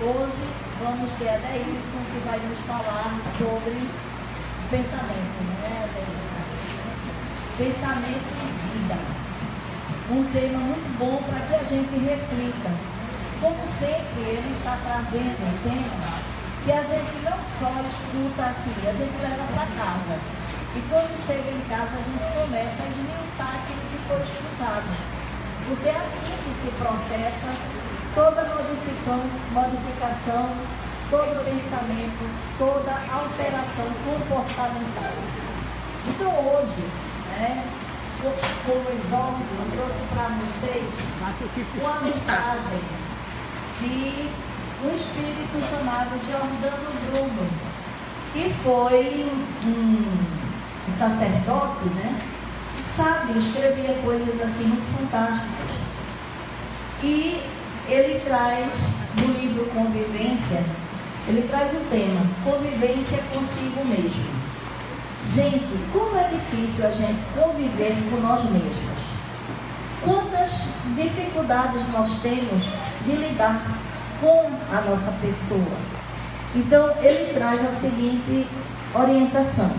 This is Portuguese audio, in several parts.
Hoje vamos ter a Deilson que vai nos falar sobre pensamento, né, Deilson? Pensamento e vida. Um tema muito bom para que a gente reflita. Como sempre, ele está trazendo um tema que a gente não só escuta aqui, a gente leva para casa. E quando chega em casa, a gente começa a esmiuçar aquilo que foi escutado. Porque é assim que se processa toda modificação, todo pensamento, toda alteração comportamental. Então hoje, né, como exórdio, eu trouxe para vocês uma mensagem de um espírito chamado Giordano Bruno, que foi um sacerdote, né? Sábio, escrevia coisas assim muito fantásticas. E ele traz, no livro Convivência, ele traz o tema, convivência consigo mesmo. Gente, como é difícil a gente conviver com nós mesmos. Quantas dificuldades nós temos de lidar com a nossa pessoa. Então, ele traz a seguinte orientação.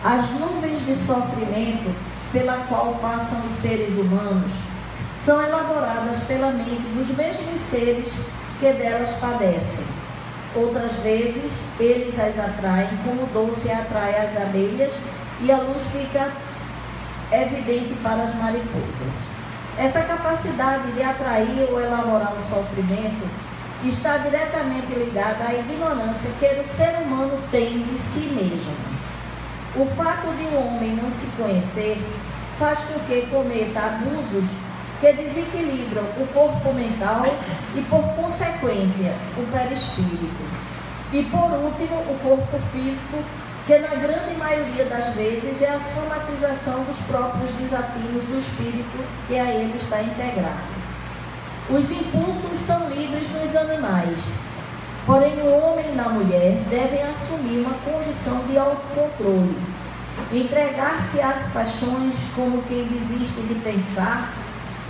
As nuvens de sofrimento pela qual passam os seres humanos são elaboradas pela mente dos mesmos seres que delas padecem. Outras vezes, eles as atraem, como o doce atrai as abelhas, e a luz fica evidente para as mariposas. Essa capacidade de atrair ou elaborar o sofrimento está diretamente ligada à ignorância que o ser humano tem de si mesmo. O fato de um homem não se conhecer faz com que cometa abusos que desequilibram o corpo mental e, por consequência, o perispírito. E, por último, o corpo físico, que na grande maioria das vezes é a somatização dos próprios desatinos do espírito que a ele está integrado. Os impulsos são livres nos animais, porém o homem e a mulher devem assumir uma condição de autocontrole, entregar-se às paixões como quem desiste de pensar,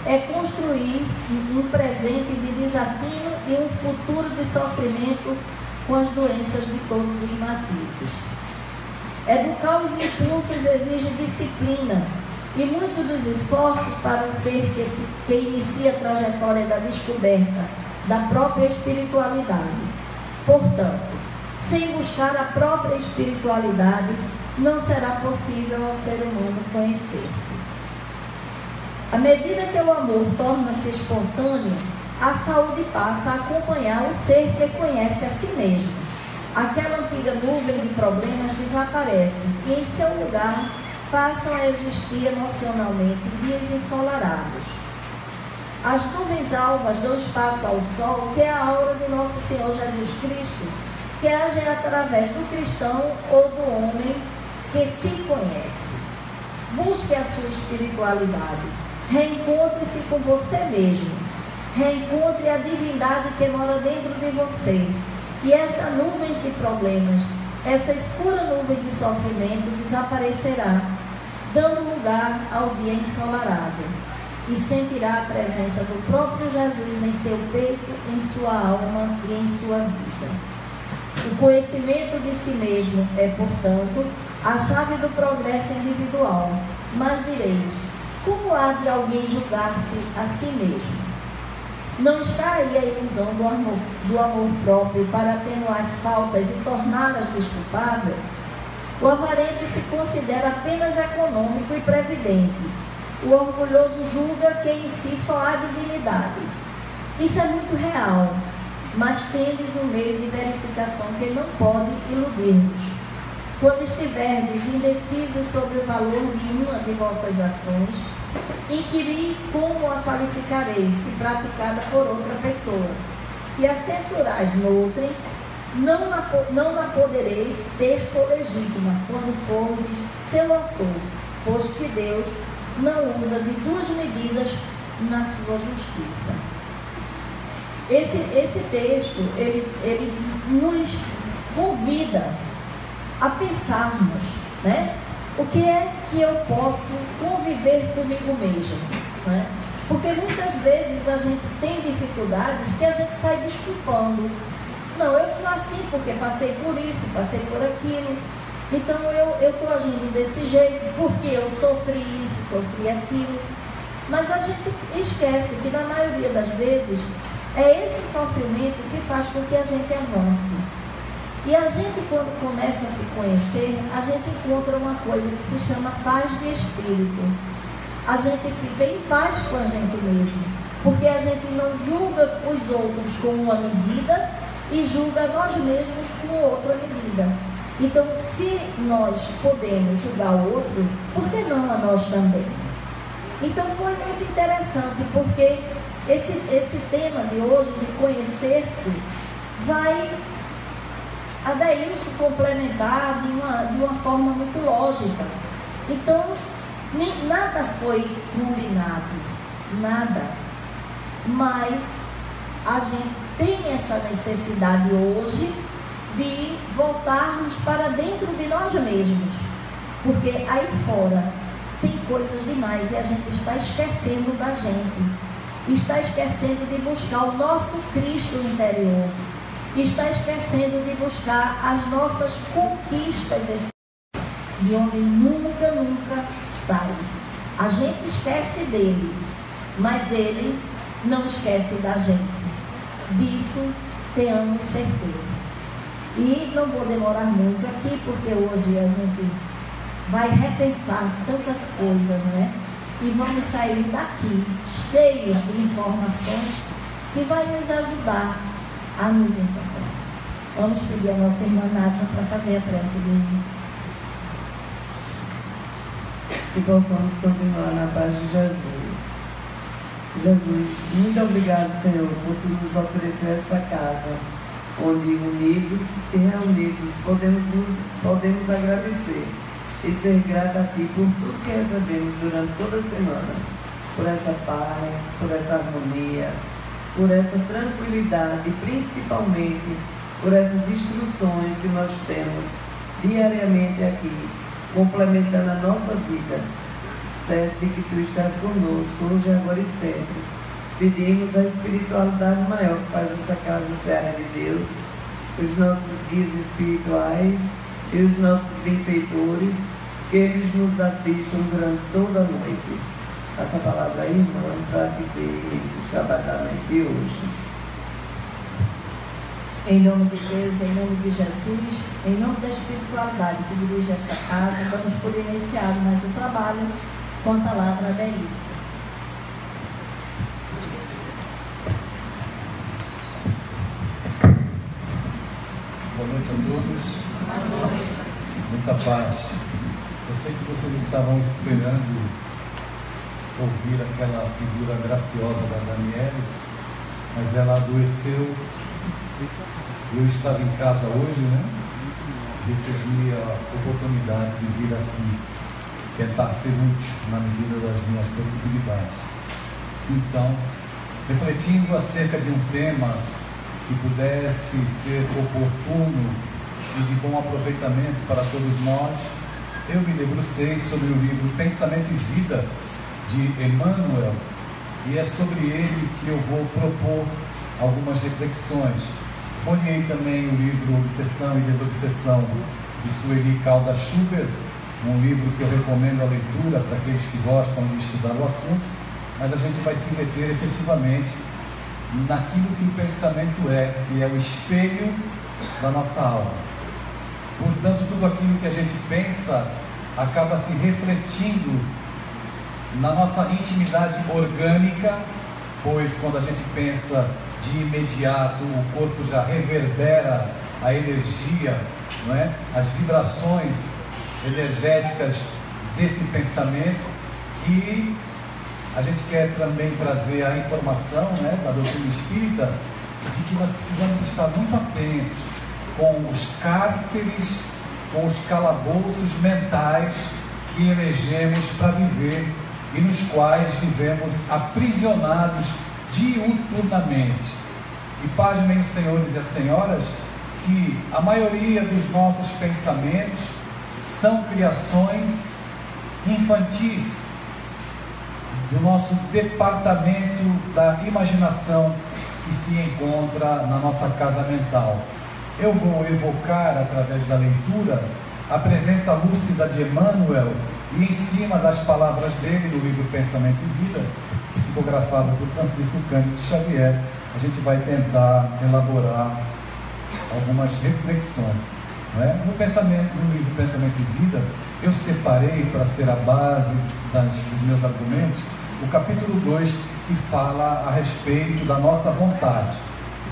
é construir um presente de desatino e um futuro de sofrimento com as doenças de todos os matizes. Educar os impulsos exige disciplina e muitos dos esforços para o ser que inicia a trajetória da descoberta da própria espiritualidade. Portanto, sem buscar a própria espiritualidade, não será possível ao ser humano conhecer-se. À medida que o amor torna-se espontâneo, a saúde passa a acompanhar o ser que conhece a si mesmo. Aquela antiga nuvem de problemas desaparece e, em seu lugar, passam a existir emocionalmente dias ensolarados. As nuvens alvas dão espaço ao sol, que é a aura de nosso Senhor Jesus Cristo, que age através do cristão ou do homem que se conhece. Busque a sua espiritualidade. Reencontre-se com você mesmo. Reencontre a divindade que mora dentro de você. E esta nuvem de problemas, essa escura nuvem de sofrimento desaparecerá, dando lugar ao dia ensolarado. E sentirá a presença do próprio Jesus em seu peito, em sua alma e em sua vida. O conhecimento de si mesmo é, portanto, a chave do progresso individual. Mas direis, como há de alguém julgar-se a si mesmo? Não está aí a ilusão do amor próprio para atenuar as faltas e torná-las desculpáveis? O avarento se considera apenas econômico e previdente. O orgulhoso julga que em si só há divinidade. Isso é muito real, mas tendes um meio de verificação que não pode iludir-vos. Quando estiverdes indecisos sobre o valor de uma de vossas ações, inquiri como a qualificareis se praticada por outra pessoa. Se a censurais noutrem, não a podereis ter por legítima quando fordes seu autor, pois que Deus não usa de duas medidas na sua justiça. Esse texto, ele nos convida a pensarmos, né? O que é que eu posso conviver comigo mesmo, né? Porque muitas vezes a gente tem dificuldades que a gente sai desculpando. Não, eu sou assim porque passei por isso, passei por aquilo. Então eu estou agindo desse jeito porque eu sofri isso, sofri aquilo. Mas a gente esquece que na maioria das vezes é esse sofrimento que faz com que a gente avance. E a gente, quando começa a se conhecer, a gente encontra uma coisa que se chama paz de espírito. A gente fica em paz com a gente mesmo, porque a gente não julga os outros com uma medida e julga nós mesmos com outra medida. Então, se nós podemos julgar o outro, por que não a nós também? Então, foi muito interessante, porque esse tema de hoje, de conhecer-se, vai Adeilson complementar de uma forma muito lógica. Então, nada foi combinado, nada. Mas a gente tem essa necessidade hoje de voltarmos para dentro de nós mesmos. Porque aí fora tem coisas demais e a gente está esquecendo da gente. Está esquecendo de buscar o nosso Cristo interior. Está esquecendo de buscar as nossas conquistas, de onde nunca sai. A gente esquece dele, mas ele não esquece da gente. Disso tenhamos certeza. E não vou demorar muito aqui, porque hoje a gente vai repensar tantas coisas, né? E vamos sair daqui cheios de informações que vai nos ajudar a nos encontrar. Vamos pedir a nossa irmã Nádia para fazer a prece do início. Que possamos continuar na paz de Jesus. Jesus, muito obrigado, Senhor, por tu nos oferecer essa casa, onde unidos e reunidos podemos agradecer e ser grata a Ti por tudo que recebemos durante toda a semana, por essa paz, por essa harmonia, por essa tranquilidade e principalmente por essas instruções que nós temos diariamente aqui, complementando a nossa vida, certo de que Tu estás conosco, hoje, agora e sempre. Pedimos a espiritualidade maior que faz essa casa Seara de Deus, os nossos guias espirituais e os nossos benfeitores, que eles nos assistam durante toda a noite. Essa palavra aí, irmã, para que o Shabatamento de hoje. Em nome de Deus, em nome de Jesus, em nome da espiritualidade que dirige esta casa, vamos por iniciar mais o trabalho com a palavra da Ilse. Boa noite a todos. Boa noite. Muita paz. Eu sei que vocês estavam esperando ouvir aquela figura graciosa da Daniele, mas ela adoeceu. Eu estava em casa hoje, né? Recebi a oportunidade de vir aqui tentar ser útil na medida das minhas possibilidades. Então, refletindo acerca de um tema que pudesse ser oportuno e de bom aproveitamento para todos nós, eu me debrucei sobre o livro Pensamento e Vida, de Emmanuel, e é sobre ele que eu vou propor algumas reflexões. Folhei também o livro Obsessão e Desobsessão, de Sueli Caldas Schubert, um livro que eu recomendo a leitura para aqueles que gostam de estudar o assunto, mas a gente vai se meter efetivamente naquilo que o pensamento é, que é o espelho da nossa alma. Portanto, tudo aquilo que a gente pensa acaba se refletindo na nossa intimidade orgânica, pois quando a gente pensa de imediato, o corpo já reverbera a energia, não é? As vibrações energéticas desse pensamento, e a gente quer também trazer a informação, né, da doutrina espírita, de que nós precisamos estar muito atentos com os cárceres, com os calabouços mentais que elegemos para viver e nos quais vivemos aprisionados diuturnamente. E pasmem os senhores e as senhoras que a maioria dos nossos pensamentos são criações infantis, do nosso departamento da imaginação que se encontra na nossa casa mental. Eu vou evocar, através da leitura, a presença lúcida de Emmanuel, e em cima das palavras dele no livro Pensamento e Vida, psicografado por Francisco Cândido Xavier, a gente vai tentar elaborar algumas reflexões. Não é? No livro Pensamento e Vida, eu separei, para ser a base dos meus argumentos, o capítulo 2, que fala a respeito da nossa vontade.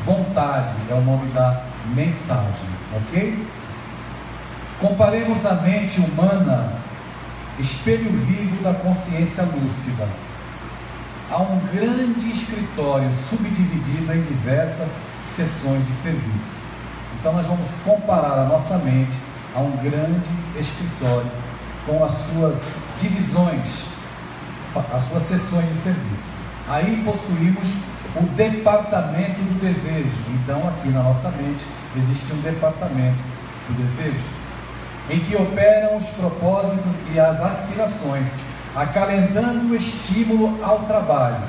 Vontade é o nome da mensagem, ok? Comparemos a mente humana, espelho vivo da consciência lúcida, a um grande escritório subdividido em diversas seções de serviço. Então nós vamos comparar a nossa mente a um grande escritório com as suas divisões, as suas seções de serviço. Aí possuímos o departamento do desejo. Então aqui na nossa mente existe um departamento do desejo, em que operam os propósitos e as aspirações, acalentando o estímulo ao trabalho.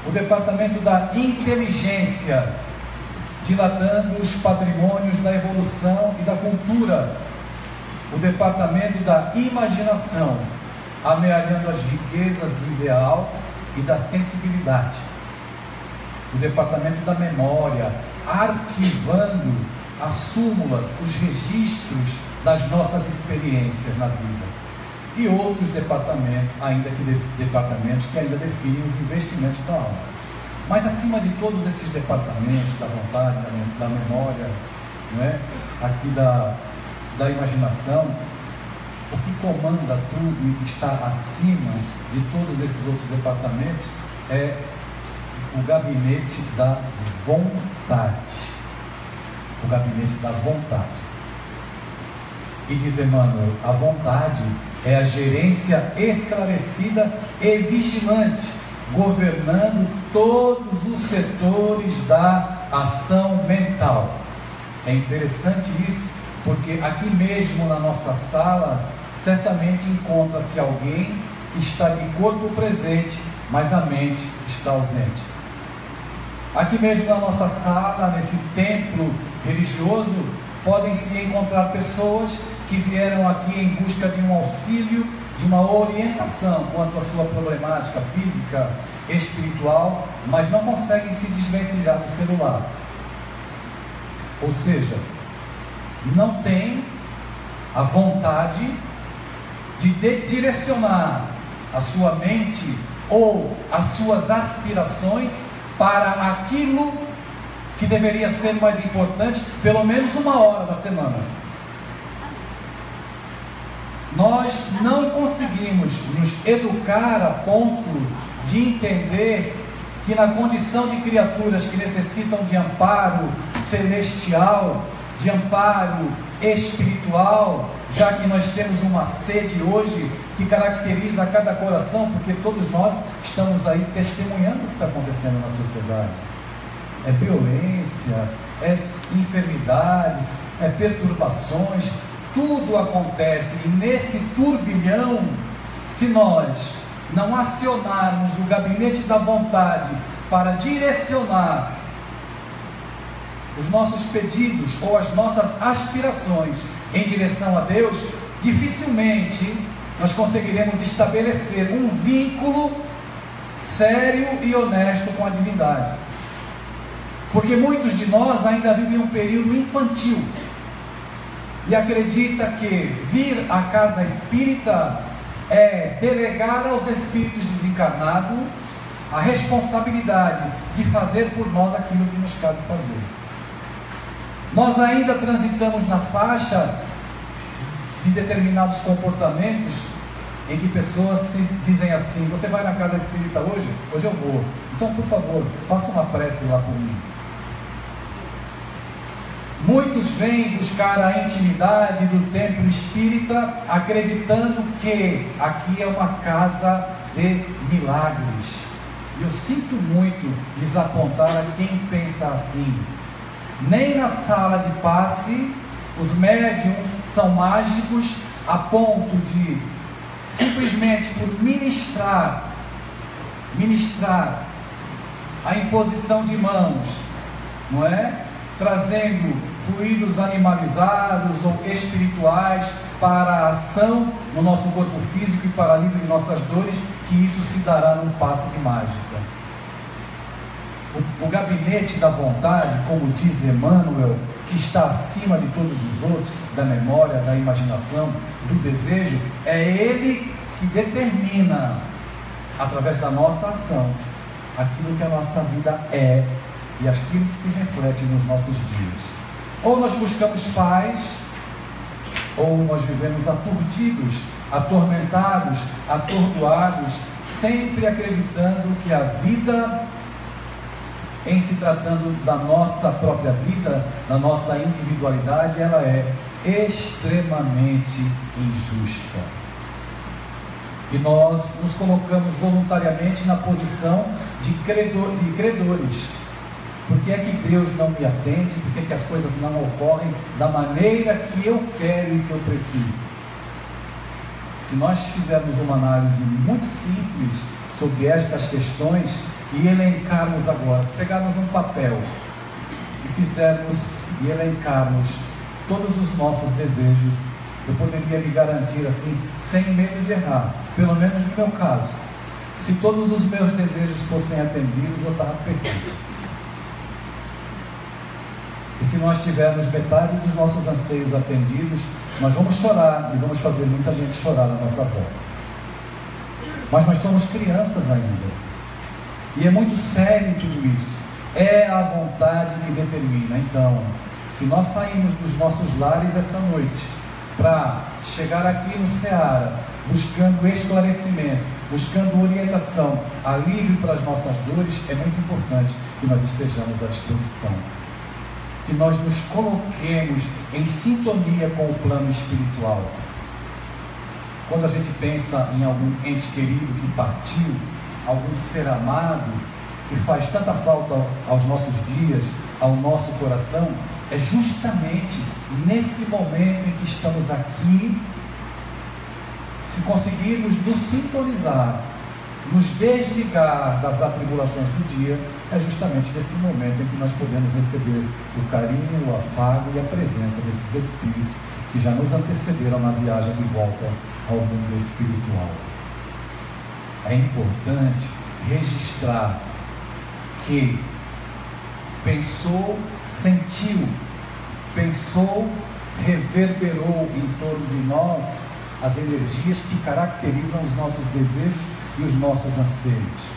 O departamento da inteligência, dilatando os patrimônios da evolução e da cultura. O departamento da imaginação, amealhando as riquezas do ideal e da sensibilidade. O departamento da memória, arquivando as súmulas, os registros das nossas experiências na vida. E outros departamentos que ainda definem os investimentos da alma. Mas acima de todos esses departamentos, da vontade, da memória, não é? Aqui da imaginação, o que comanda tudo e está acima de todos esses outros departamentos é o gabinete da vontade. O gabinete da vontade. E diz Emmanuel, a vontade é a gerência esclarecida e vigilante, governando todos os setores da ação mental. É interessante isso, porque aqui mesmo na nossa sala, certamente encontra-se alguém que está de corpo presente, mas a mente está ausente. Aqui mesmo na nossa sala, nesse templo religioso, podem se encontrar pessoas que vieram aqui em busca de um auxílio, de uma orientação quanto à sua problemática física, espiritual, mas não conseguem se desvencilhar do celular. Ou seja, não tem a vontade de direcionar a sua mente ou as suas aspirações para aquilo que deveria ser mais importante, pelo menos uma hora da semana. Nós não conseguimos nos educar a ponto de entender que na condição de criaturas que necessitam de amparo celestial, de amparo espiritual, já que nós temos uma sede hoje que caracteriza cada coração, porque todos nós estamos aí testemunhando o que está acontecendo na sociedade. É violência, é enfermidades, é perturbações, tudo acontece, e nesse turbilhão, se nós não acionarmos o gabinete da vontade para direcionar os nossos pedidos ou as nossas aspirações em direção a Deus, dificilmente nós conseguiremos estabelecer um vínculo sério e honesto com a divindade. Porque muitos de nós ainda vivem um período infantil e acredita que vir à casa espírita é delegar aos espíritos desencarnados a responsabilidade de fazer por nós aquilo que nos cabe fazer. Nós ainda transitamos na faixa de determinados comportamentos em que pessoas se dizem assim: você vai na casa espírita hoje? Hoje eu vou. Então, por favor, faça uma prece lá por mim. Muitos vêm buscar a intimidade do templo espírita, acreditando que aqui é uma casa de milagres. E eu sinto muito desapontar a quem pensa assim. Nem na sala de passe os médiuns são mágicos a ponto de, simplesmente por ministrar ministrar a imposição de mãos, não é? Trazendo fluidos animalizados ou espirituais para a ação no nosso corpo físico e para alívio de nossas dores, que isso se dará num passe de mágica. O gabinete da vontade, como diz Emmanuel, que está acima de todos os outros, da memória, da imaginação, do desejo, é ele que determina, através da nossa ação, aquilo que a nossa vida é e aquilo que se reflete nos nossos dias. Ou nós buscamos paz, ou nós vivemos aturdidos, atormentados, atordoados, sempre acreditando que a vida, em se tratando da nossa própria vida, da nossa individualidade, ela é extremamente injusta. E nós nos colocamos voluntariamente na posição de credores. Por que é que Deus não me atende? Por que é que as coisas não ocorrem da maneira que eu quero e que eu preciso? Se nós fizermos uma análise muito simples sobre estas questões e elencarmos agora, se pegarmos um papel e elencarmos todos os nossos desejos, eu poderia lhe garantir assim, sem medo de errar, pelo menos no meu caso, se todos os meus desejos fossem atendidos, eu estava perdido. E se nós tivermos metade dos nossos anseios atendidos, nós vamos chorar e vamos fazer muita gente chorar na nossa volta. Mas nós somos crianças ainda. E é muito sério tudo isso. É a vontade que determina. Então, se nós saímos dos nossos lares essa noite para chegar aqui no Ceará, buscando esclarecimento, buscando orientação, alívio para as nossas dores, é muito importante que nós estejamos à disposição. Que nós nos coloquemos em sintonia com o plano espiritual. Quando a gente pensa em algum ente querido que partiu, algum ser amado que faz tanta falta aos nossos dias, ao nosso coração, é justamente nesse momento em que estamos aqui, se conseguirmos nos sintonizar, nos desligar das atribulações do dia, é justamente nesse momento em que nós podemos receber o carinho, o afago e a presença desses espíritos que já nos antecederam na viagem de volta ao mundo espiritual. É importante registrar que pensou, sentiu, reverberou em torno de nós as energias que caracterizam os nossos desejos e os nossos anseios.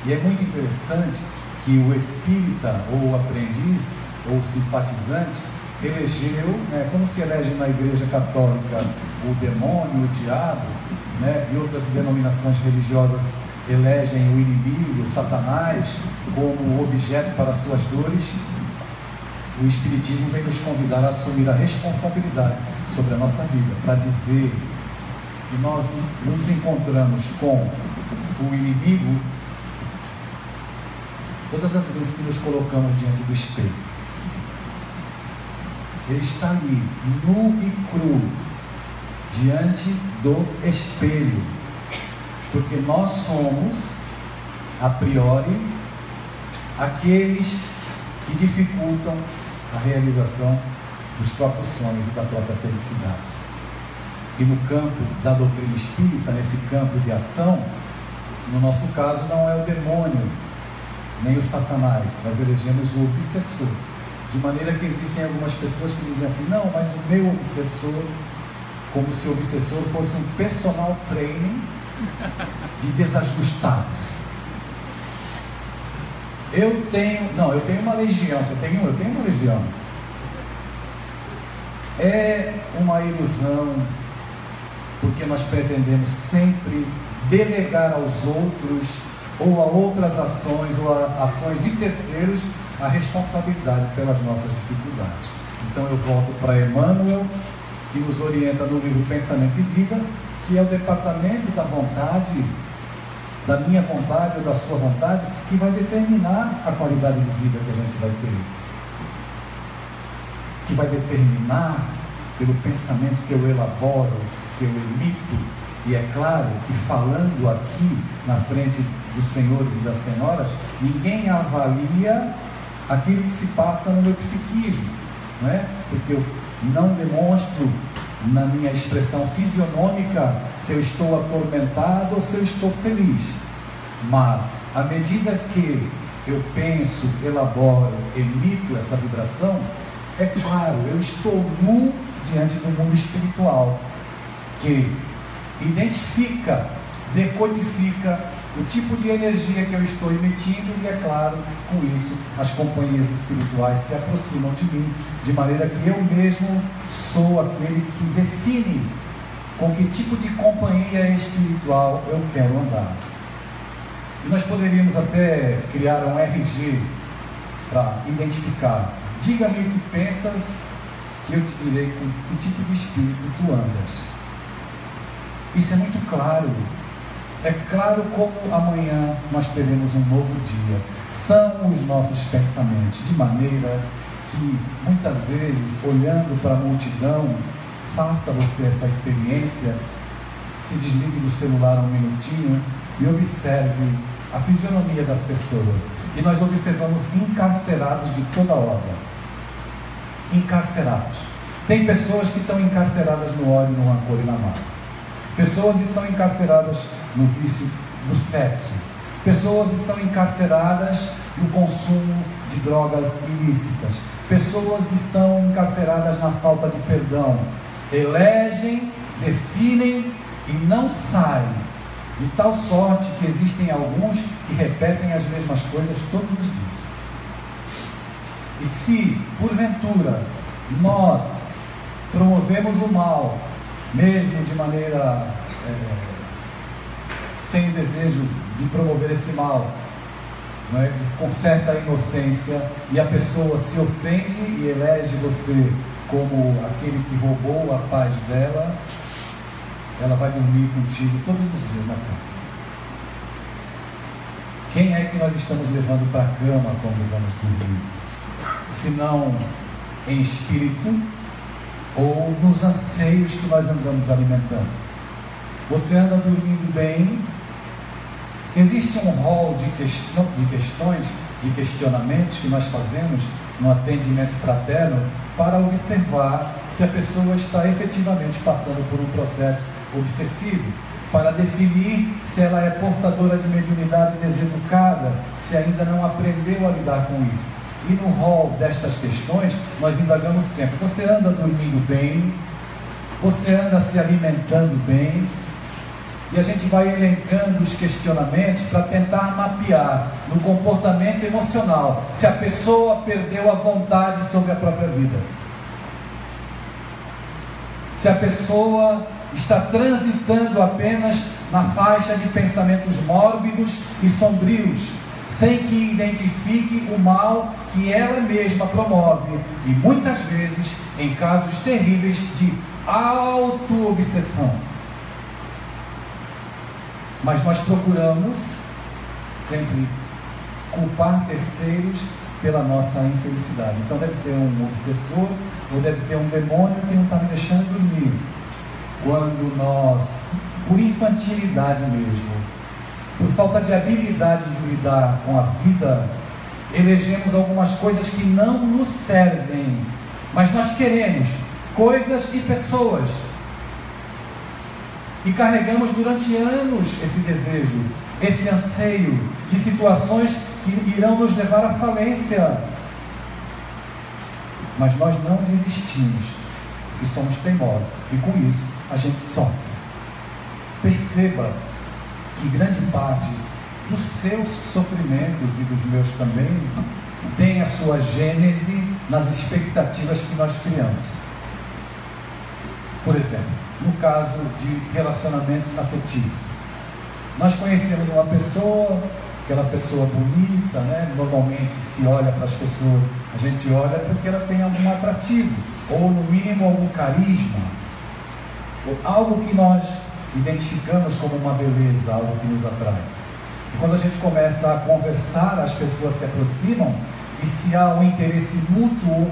E é muito interessante que o espírita, ou o aprendiz, ou o simpatizante, elegeu, como se elege na Igreja Católica o demônio, o diabo, e outras denominações religiosas elegem o inimigo, o Satanás, como objeto para suas dores. O Espiritismo vem nos convidar a assumir a responsabilidade sobre a nossa vida, para dizer que nós nos encontramos com o inimigo todas as vezes que nos colocamos diante do espelho. Ele está ali, nu e cru, diante do espelho, porque nós somos, a priori, aqueles que dificultam a realização dos próprios sonhos e da própria felicidade. E no campo da doutrina espírita, nesse campo de ação, no nosso caso não é o demônio, nem o Satanás, nós elegemos o obsessor. De maneira que existem algumas pessoas que dizem assim, não, mas o meu obsessor, como se o obsessor fosse um personal training de desajustados. Eu tenho uma legião, você tem um? Eu tenho uma legião. É uma ilusão, porque nós pretendemos sempre delegar aos outros, ou a outras ações, ou a ações de terceiros, a responsabilidade pelas nossas dificuldades. Então eu volto para Emmanuel, que nos orienta no livro Pensamento e Vida, que é o departamento da vontade, da minha vontade ou da sua vontade, que vai determinar a qualidade de vida que a gente vai ter. Que vai determinar, pelo pensamento que eu elaboro, que eu emito, E é claro que falando aqui na frente dos senhores e das senhoras, ninguém avalia aquilo que se passa no meu psiquismo, não é? Porque eu não demonstro na minha expressão fisionômica se eu estou atormentado ou se eu estou feliz. Mas, à medida que eu penso, elaboro, emito essa vibração, é claro, eu estou nu diante do mundo espiritual, que identifica, decodifica o tipo de energia que eu estou emitindo, e é claro, com isso, as companhias espirituais se aproximam de mim, de maneira que eu mesmo sou aquele que define com que tipo de companhia espiritual eu quero andar. E nós poderíamos até criar um RG para identificar. Diga-me o que pensas, que eu te direi com que tipo de espírito tu andas. Isso é muito claro. É claro como amanhã nós teremos um novo dia. São os nossos pensamentos, de maneira que muitas vezes, olhando para a multidão, faça você essa experiência, se desligue do celular um minutinho e observe a fisionomia das pessoas. E nós observamos encarcerados de toda obra. Encarcerados. Tem pessoas que estão encarceradas no ódio, no rancor e na mágoa. Pessoas estão encarceradas no vício do sexo. Pessoas estão encarceradas no consumo de drogas ilícitas. Pessoas estão encarceradas na falta de perdão. Elegem, definem e não saem. De tal sorte que existem alguns que repetem as mesmas coisas todos os dias. E se, porventura, nós promovemos o mal, mesmo de maneira sem o desejo de promover esse mal, não é? Com certa inocência, e a pessoa se ofende e elege você como aquele que roubou a paz dela, ela vai dormir contigo todos os dias na cama. Quem é que nós estamos levando para a cama quando vamos dormir? Se não em espírito ou nos anseios que nós andamos alimentando. Você anda dormindo bem? Existe um rol de questões, de questionamentos que nós fazemos no atendimento fraterno para observar se a pessoa está efetivamente passando por um processo obsessivo, para definir se ela é portadora de mediunidade deseducada, se ainda não aprendeu a lidar com isso. E no rol destas questões, nós indagamos sempre: você anda dormindo bem? Você anda se alimentando bem? E a gente vai elencando os questionamentos para tentar mapear no comportamento emocional se a pessoa perdeu a vontade sobre a própria vida. Se a pessoa está transitando apenas na faixa de pensamentos mórbidos e sombrios, sem que identifique o mal que ela mesma promove, e muitas vezes em casos terríveis de auto-obsessão. Mas nós procuramos sempre culpar terceiros pela nossa infelicidade. Então deve ter um obsessor, ou deve ter um demônio que não está me deixando dormir. Quando nós, por infantilidade mesmo, por falta de habilidade de lidar com a vida, elegemos algumas coisas que não nos servem, mas nós queremos coisas e pessoas, e carregamos durante anos esse desejo, esse anseio de situações que irão nos levar à falência. Mas nós não desistimos, e somos teimosos, e com isso a gente sofre. Perceba que grande parte dos seus sofrimentos e dos meus também tem a sua gênese nas expectativas que nós criamos. Por exemplo, no caso de relacionamentos afetivos, nós conhecemos uma pessoa, aquela pessoa bonita, né? Normalmente se olha para as pessoas, a gente olha porque ela tem algum atrativo, ou no mínimo algum carisma, ou algo que nós identificamos como uma beleza, algo que nos atrai. E quando a gente começa a conversar, as pessoas se aproximam, e se há um interesse mútuo,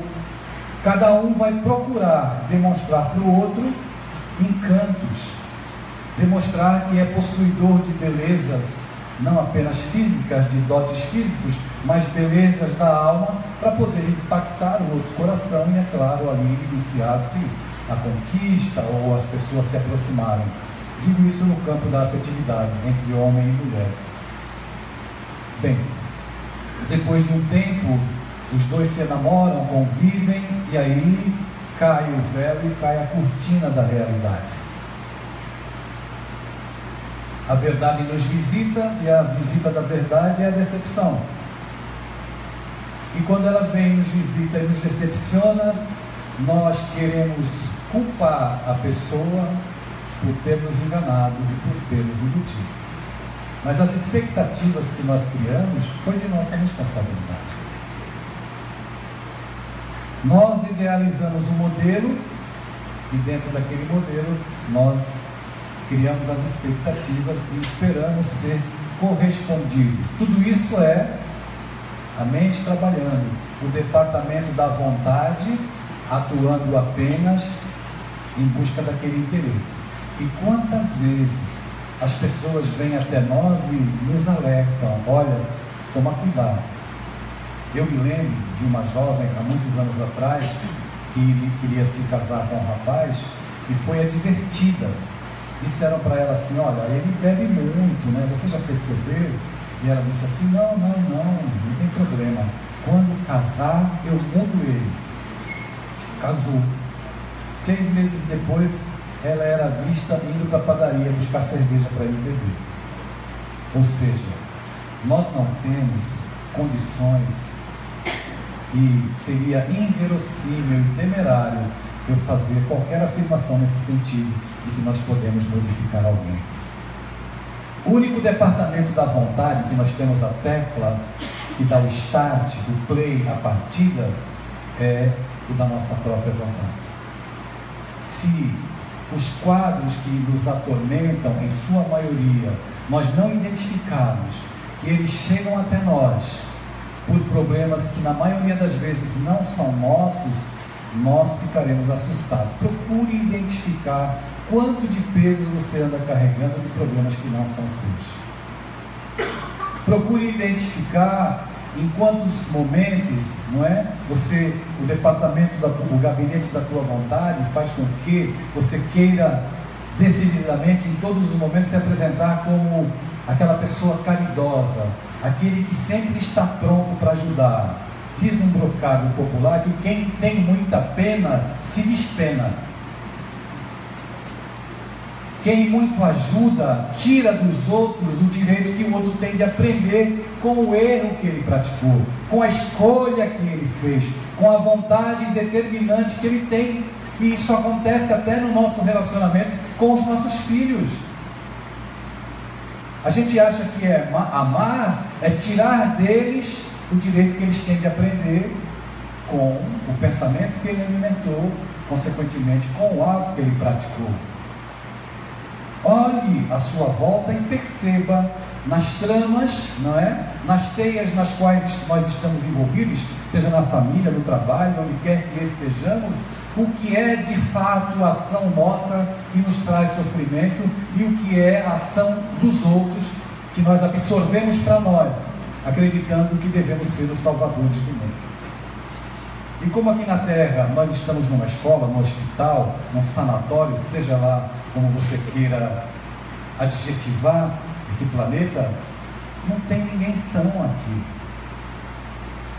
cada um vai procurar demonstrar para o outro encantos, demonstrar que é possuidor de belezas, não apenas físicas, de dotes físicos, mas belezas da alma, para poder impactar o outro coração e, é claro, ali iniciar-se a conquista ou as pessoas se aproximarem. Digo isso no campo da afetividade entre homem e mulher. Bem, depois de um tempo, os dois se enamoram, convivem, e aí cai o véu e cai a cortina da realidade. A verdade nos visita, e a visita da verdade é a decepção. E quando ela vem, nos visita e nos decepciona, nós queremos culpar a pessoa por ter nos enganado e por ter nos iludido. Mas as expectativas que nós criamos foi de nossa responsabilidade. Nós idealizamos um modelo e dentro daquele modelo nós criamos as expectativas e esperamos ser correspondidos. Tudo isso é a mente trabalhando, o departamento da vontade atuando apenas em busca daquele interesse. E quantas vezes as pessoas vêm até nós e nos alertam: olha, toma cuidado. Eu me lembro de uma jovem, há muitos anos atrás, que queria se casar com um rapaz e foi advertida. Disseram para ela assim: olha, ele bebe muito, né? Você já percebeu? E ela disse assim: não tem problema. Quando casar, eu mudo ele. Casou. 6 meses depois, ela era vista indo para a padaria buscar cerveja para ele beber. Ou seja, nós não temos condições, e seria inverossímil e temerário eu fazer qualquer afirmação nesse sentido, de que nós podemos modificar alguém. O único departamento da vontade que nós temos a tecla que dá o start, o play, a partida, é o da nossa própria vontade. Se os quadros que nos atormentam, em sua maioria, nós não identificarmos que eles chegam até nós por problemas que na maioria das vezes não são nossos, nós ficaremos assustados. Procure identificar quanto de peso você anda carregando de problemas que não são seus. Procure identificar em quantos momentos, não é? O departamento, o gabinete da tua vontade faz com que você queira decididamente em todos os momentos se apresentar como aquela pessoa caridosa, aquele que sempre está pronto para ajudar. Diz um brocado popular que quem tem muita pena se despena. Quem muito ajuda, tira dos outros o direito que o outro tem de aprender com o erro que ele praticou, com a escolha que ele fez, com a vontade determinante que ele tem. E isso acontece até no nosso relacionamento com os nossos filhos. A gente acha que amar é tirar deles o direito que eles têm de aprender com o pensamento que ele alimentou, consequentemente com o ato que ele praticou. Olhe à sua volta e perceba nas tramas, não é? Nas teias nas quais nós estamos envolvidos, seja na família, no trabalho, onde quer que estejamos, o que é de fato a ação nossa que nos traz sofrimento e o que é a ação dos outros que nós absorvemos para nós, acreditando que devemos ser os salvadores do mundo. E como aqui na Terra nós estamos numa escola, num hospital, num sanatório, seja lá como você queira adjetivar esse planeta, não tem ninguém são aqui.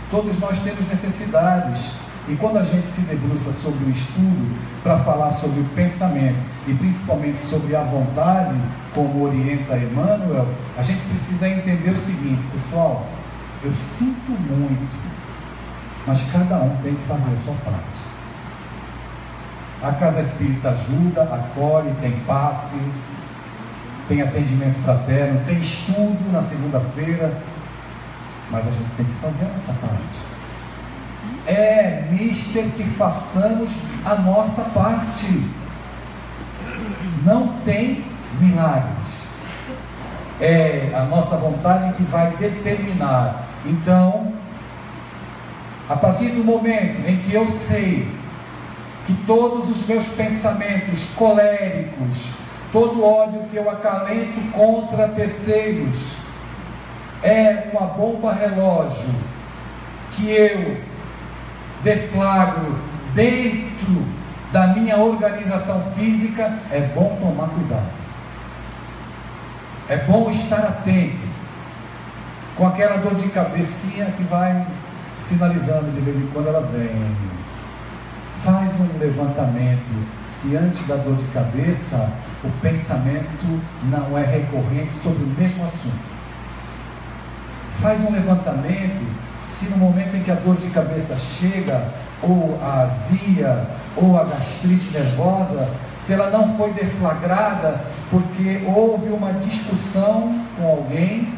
Todos nós temos necessidades. E quando a gente se debruça sobre o estudo para falar sobre o pensamento e principalmente sobre a vontade, como orienta Emmanuel, a gente precisa entender o seguinte: pessoal, eu sinto muito, mas cada um tem que fazer a sua parte. A Casa Espírita ajuda, acolhe, tem passe, tem atendimento fraterno, tem estudo na segunda-feira, mas a gente tem que fazer a nossa parte. É mister que façamos a nossa parte. Não tem milagres. É a nossa vontade que vai determinar. Então, a partir do momento em que eu sei que todos os meus pensamentos coléricos, todo ódio que eu acalento contra terceiros é uma bomba relógio que eu deflagro dentro da minha organização física. É bom tomar cuidado, é bom estar atento com aquela dor de cabecinha que vai sinalizando de vez em quando ela vem. Faz um levantamento se antes da dor de cabeça o pensamento não é recorrente sobre o mesmo assunto. Faz um levantamento se no momento em que a dor de cabeça chega, ou a azia, ou a gastrite nervosa, se ela não foi deflagrada porque houve uma discussão com alguém,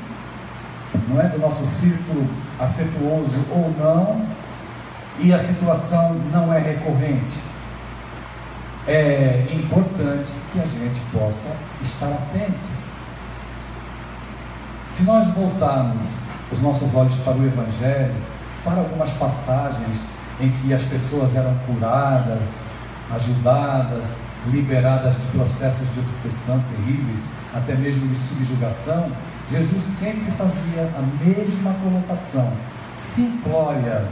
não é, do nosso círculo afetuoso ou não, e a situação não é recorrente. É importante que a gente possa estar atento. Se nós voltarmos os nossos olhos para o Evangelho, para algumas passagens em que as pessoas eram curadas, ajudadas, liberadas de processos de obsessão terríveis, até mesmo de subjugação, Jesus sempre fazia a mesma colocação, simplória,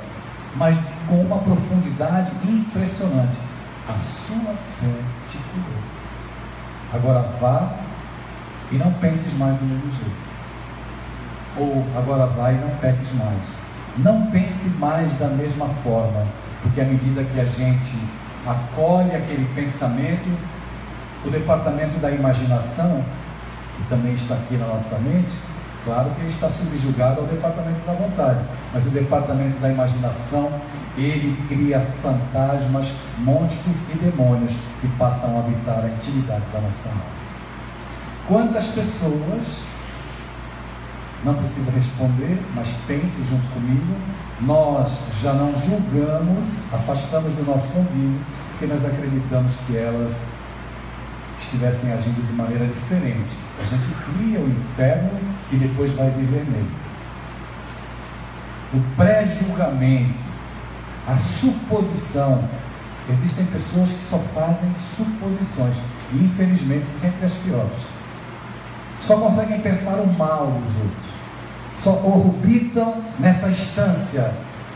mas com uma profundidade impressionante: a sua fé te curou. Agora vá e não penses mais do mesmo jeito. Ou agora vai e não peques mais. Não pense mais da mesma forma, porque à medida que a gente acolhe aquele pensamento, o departamento da imaginação, que também está aqui na nossa mente, claro que ele está subjugado ao departamento da vontade, mas o departamento da imaginação, ele cria fantasmas, monstros e demônios que passam a habitar a intimidade da nossa alma. Quantas pessoas, não precisa responder, mas pense junto comigo, nós já não julgamos, afastamos do nosso convívio, porque nós acreditamos que elas estivessem agindo de maneira diferente. A gente cria o inferno e depois vai viver nele. O pré-julgamento, a suposição. Existem pessoas que só fazem suposições, e infelizmente sempre as piores. Só conseguem pensar o mal dos outros, só orbitam nessa instância,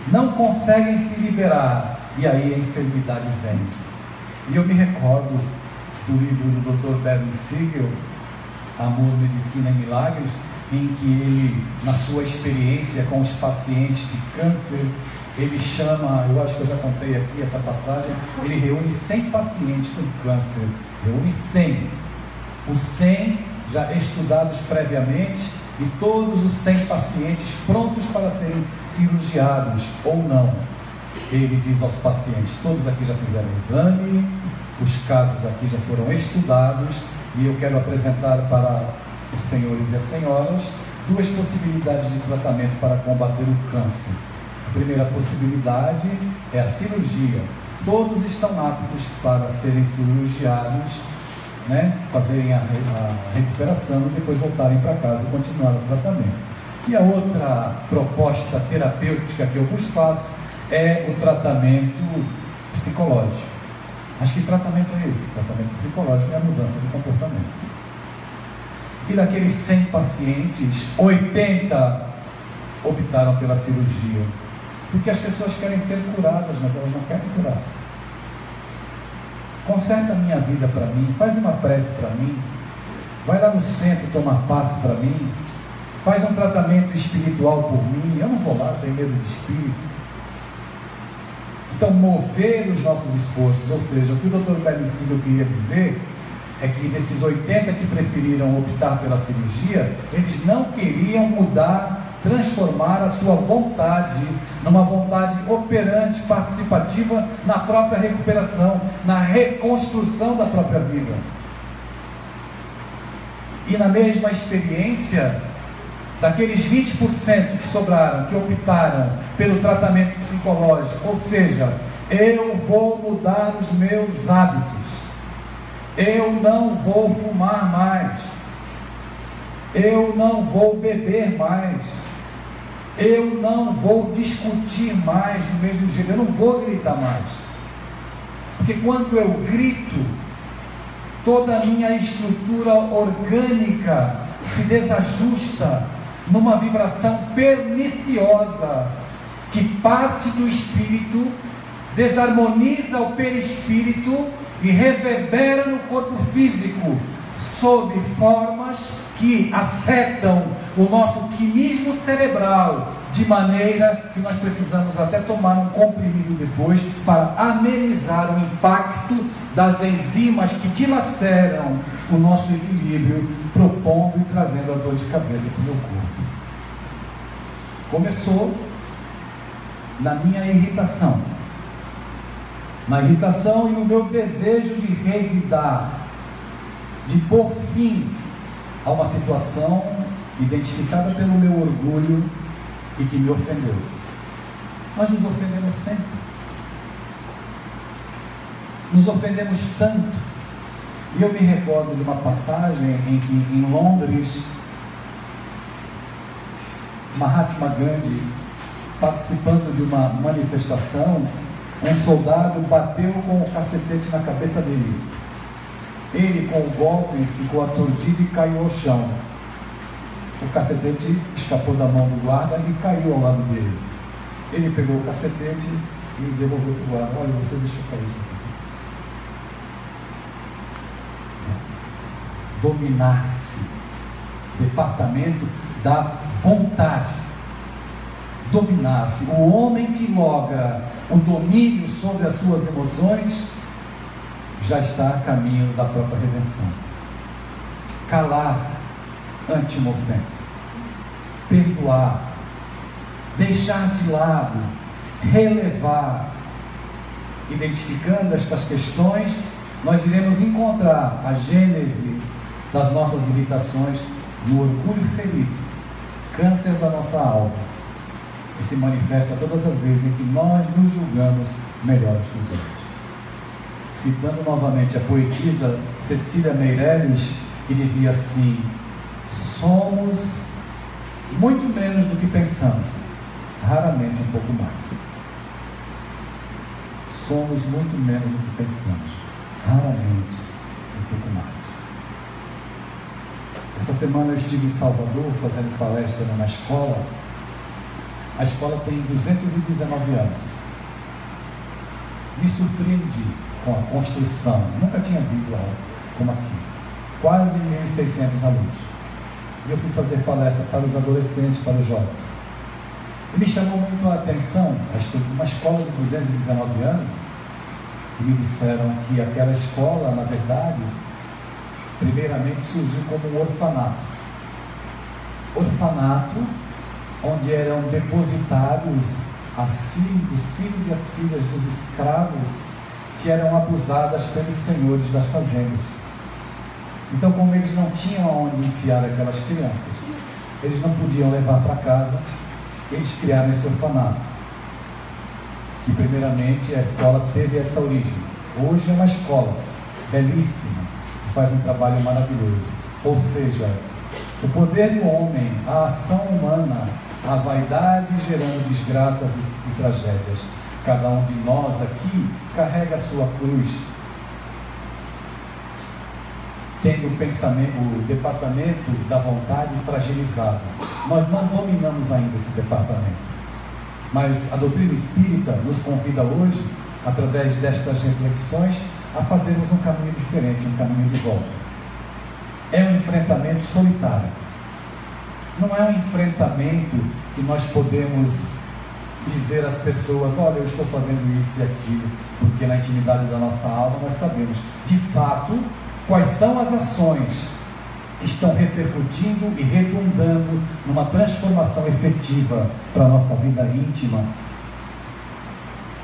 não conseguem se liberar, e aí a enfermidade vem. E eu me recordo do livro do Dr. Bernie Siegel, Amor, Medicina e Milagres, em que ele, na sua experiência com os pacientes de câncer, ele chama, eu acho que eu já contei aqui essa passagem, ele reúne 100 pacientes com câncer, reúne 100, os 100 já estudados previamente, e todos os 100 pacientes prontos para serem cirurgiados ou não. Ele diz aos pacientes: todos aqui já fizeram exame, os casos aqui já foram estudados, e eu quero apresentar para os senhores e as senhoras duas possibilidades de tratamento para combater o câncer. A primeira possibilidade é a cirurgia. Todos estão aptos para serem cirurgiados, fazerem a recuperação e depois voltarem para casa e continuar o tratamento. E a outra proposta terapêutica que eu vos faço é o tratamento psicológico. Mas que tratamento é esse? O tratamento psicológico é a mudança de comportamento. E daqueles 100 pacientes, 80 optaram pela cirurgia, porque as pessoas querem ser curadas, mas elas não querem curar-se. Conserta a minha vida para mim, faz uma prece para mim, vai lá no centro tomar passe para mim, faz um tratamento espiritual por mim. Eu não vou lá, tenho medo de espírito. Então, mover os nossos esforços, ou seja, o que o Dr. Bernie Siegel queria dizer é que desses 80 que preferiram optar pela cirurgia, eles não queriam mudar, transformar a sua vontade numa vontade operante, participativa na própria recuperação, na reconstrução da própria vida. E na mesma experiência, daqueles 20% que sobraram, que optaram pelo tratamento psicológico, ou seja, eu vou mudar os meus hábitos, eu não vou fumar mais, eu não vou beber mais, eu não vou discutir mais do mesmo jeito, eu não vou gritar mais, porque quando eu grito, toda a minha estrutura orgânica se desajusta numa vibração perniciosa que parte do espírito, desarmoniza o perispírito e reverbera no corpo físico, sob formas que afetam o nosso quimismo cerebral, de maneira que nós precisamos até tomar um comprimido depois para amenizar o impacto das enzimas que dilaceram o nosso equilíbrio, propondo e trazendo a dor de cabeça para o meu corpo. Começou na minha irritação, na irritação e no meu desejo de revidar, de pôr fim a uma situação identificada pelo meu orgulho e que me ofendeu. Nós nos ofendemos sempre. Nos ofendemos tanto. E eu me recordo de uma passagem em que em Londres, Mahatma Gandhi, participando de uma manifestação, um soldado bateu com o cacetete na cabeça dele. Ele, com o golpe, ficou aturdido e caiu ao chão. O cacetete escapou da mão do guarda e caiu ao lado dele. Ele pegou o cacetete e devolveu para o guarda. Olha, você deixou cair isso aqui. Dominar-se. Departamento da vontade. Dominar-se. O homem que logra o domínio sobre as suas emoções já está a caminho da própria redenção. Calar ante uma ofensa, perdoar, deixar de lado, relevar. Identificando estas questões, nós iremos encontrar a gênese das nossas irritações no orgulho ferido, câncer da nossa alma, que se manifesta todas as vezes em que nós nos julgamos melhores que os outros. Citando novamente a poetisa Cecília Meirelles, que dizia assim: somos muito menos do que pensamos, raramente um pouco mais. Somos muito menos do que pensamos, raramente um pouco mais. Essa semana eu estive em Salvador fazendo palestra numa escola. A escola tem 219 anos. Me surpreendi com a construção. Nunca tinha visto algo como aqui. Quase 1.600 alunos. E eu fui fazer palestra para os adolescentes, para os jovens. E me chamou muito a atenção uma escola de 219 anos, e me disseram que aquela escola, na verdade, primeiramente surgiu como um orfanato. Orfanato onde eram depositados os filhos e as filhas dos escravos que eram abusadas pelos senhores das fazendas. Então, como eles não tinham aonde enfiar aquelas crianças, eles não podiam levar para casa, eles criaram esse orfanato, que primeiramente a escola teve essa origem. Hoje é uma escola belíssima, que faz um trabalho maravilhoso. Ou seja, o poder do homem, a ação humana, a vaidade gerando desgraças e tragédias. Cada um de nós aqui carrega a sua cruz, tendo o pensamento, o departamento da vontade fragilizado. Nós não dominamos ainda esse departamento, mas a doutrina espírita nos convida hoje, através destas reflexões, a fazermos um caminho diferente, um caminho de volta. É um enfrentamento solitário. Não é um enfrentamento que nós podemos dizer às pessoas: olha, eu estou fazendo isso e aquilo, porque na intimidade da nossa alma nós sabemos, de fato, quais são as ações que estão repercutindo e redundando numa transformação efetiva para a nossa vida íntima,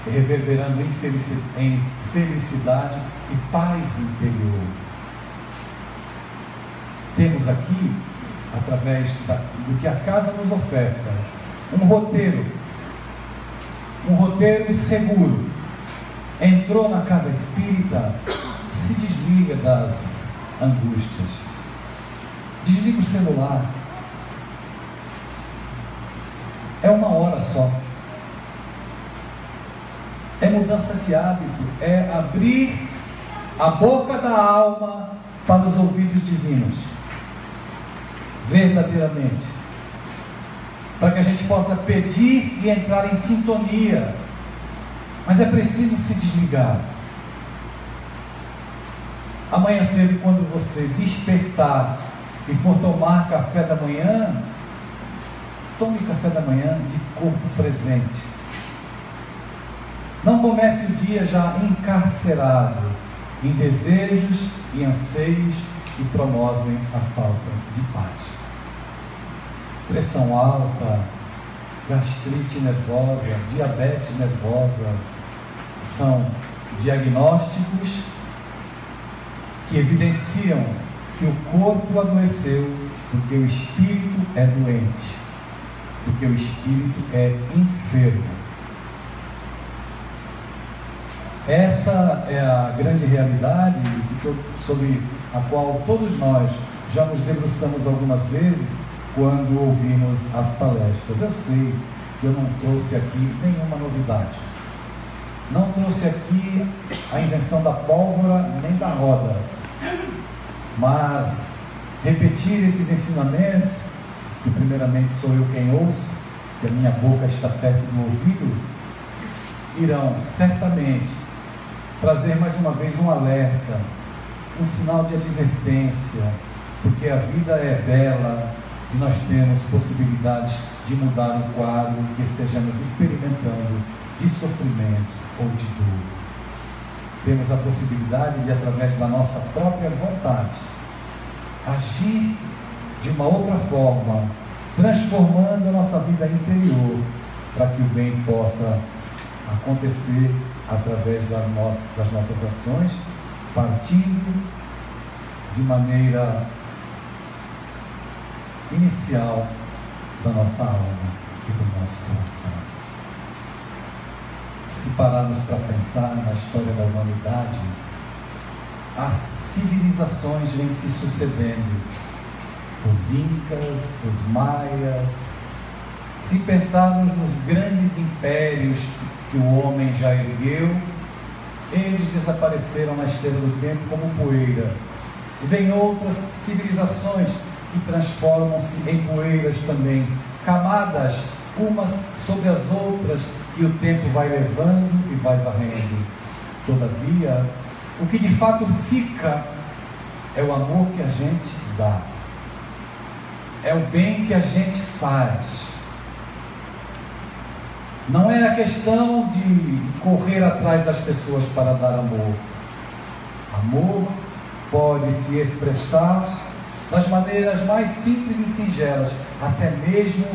reverberando em felicidade e paz interior. Temos aqui, através do que a casa nos oferta, um roteiro seguro. Entrou na casa espírita, se desliga das angústias, desliga o celular, é uma hora só, é mudança de hábito, é abrir a boca da alma para os ouvidos divinos, verdadeiramente, para que a gente possa pedir e entrar em sintonia. Mas é preciso se desligar. Amanhã cedo, quando você despertar e for tomar café da manhã, tome café da manhã de corpo presente. Não comece o dia já encarcerado em desejos e anseios que promovem a falta de paz. Pressão alta, gastrite nervosa, diabetes nervosa, são diagnósticos que evidenciam que o corpo adoeceu porque o espírito é doente, porque o espírito é enfermo. Essa é a grande realidade sobre a qual todos nós já nos debruçamos algumas vezes quando ouvimos as palestras. Eu sei que eu não trouxe aqui nenhuma novidade. Não trouxe aqui a invenção da pólvora nem da roda. Mas repetir esses ensinamentos, que primeiramente sou eu quem ouço, que a minha boca está perto do ouvido, irão certamente trazer mais uma vez um alerta, um sinal de advertência, porque a vida é bela e nós temos possibilidades de mudar o quadro que estejamos experimentando de sofrimento ou de dor. Temos a possibilidade de, através da nossa própria vontade, agir de uma outra forma, transformando a nossa vida interior, para que o bem possa acontecer através das nossas ações, partindo de maneira inicial da nossa alma e do nosso coração. Se pararmos para pensar na história da humanidade, as civilizações vêm se sucedendo, os incas, os maias. Se pensarmos nos grandes impérios que o homem já ergueu, eles desapareceram na esteira do tempo como poeira. E vem outras civilizações que transformam-se em poeiras também, camadas umas sobre as outras, que o tempo vai levando e vai varrendo. Todavia, o que de fato fica é o amor que a gente dá, é o bem que a gente faz. Não é a questão de correr atrás das pessoas para dar amor. Amor pode se expressar das maneiras mais simples e singelas, até mesmo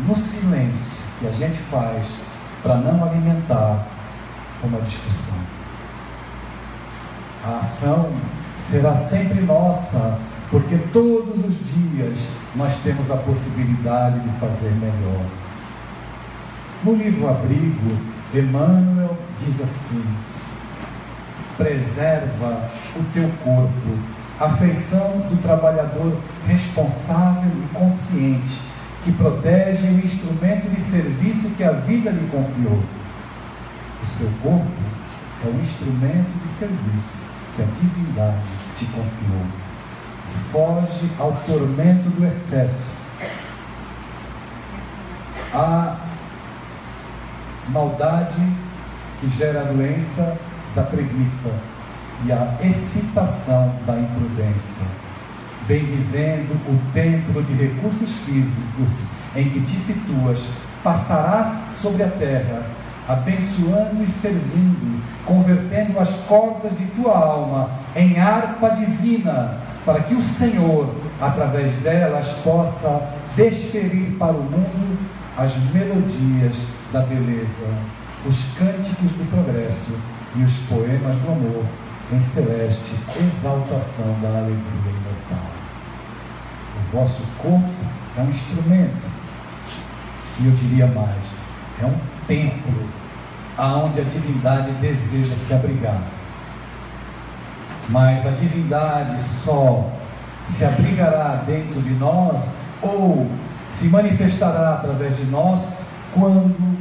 no silêncio que a gente faz para não alimentar uma discussão. A ação será sempre nossa, porque todos os dias nós temos a possibilidade de fazer melhor. No livro Abrigo, Emmanuel diz assim: preserva o teu corpo, a feição do trabalhador responsável e consciente, que protege o instrumento de serviço que a vida lhe confiou. O seu corpo é o instrumento de serviço que a divindade te confiou. Foge ao tormento do excesso, a maldade que gera a doença da preguiça e a excitação da imprudência, bem dizendo o templo de recursos físicos em que te situas, passarás sobre a terra, abençoando e servindo, convertendo as cordas de tua alma em harpa divina, para que o Senhor, através delas, possa desferir para o mundo as melodias da beleza, os cânticos do progresso e os poemas do amor, em celeste exaltação da alegria imortal. O vosso corpo é um instrumento, e eu diria mais, é um templo aonde a divindade deseja se abrigar. Mas a divindade só se abrigará dentro de nós, ou se manifestará através de nós, quando